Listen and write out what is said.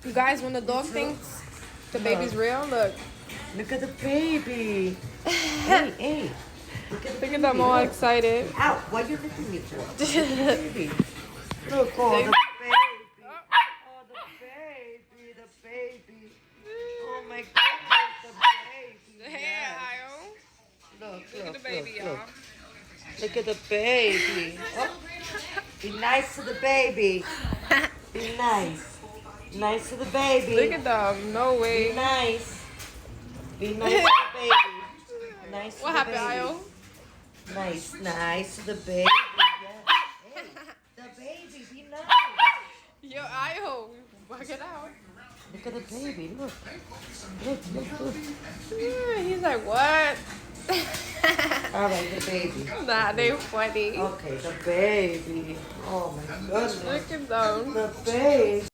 You guys, when the dog thinks the baby's real, look. Look at the baby. Hey, hey. Look at the Look at them all excited. Ow, what are you looking me for? Look at the baby. Look, oh, the baby. Oh, the baby, the baby. Oh, my goodness, the baby. Hey, Yes. Io. Look, Look at the baby, y'all. look. Look at the baby. Oh. Be nice to the baby. Be nice. Nice to the baby. Look at them. No Be way. nice. Be nice to the baby. Nice to What the happened, baby. Io? Nice to the baby. Yes. Hey, the baby, be nice. Yo, Io. Work it out. Look at the baby. Look. Look. Yeah, he's like, what? All right, the baby. Nah, they funny. Okay, the baby. Oh my goodness. Look at them. The baby.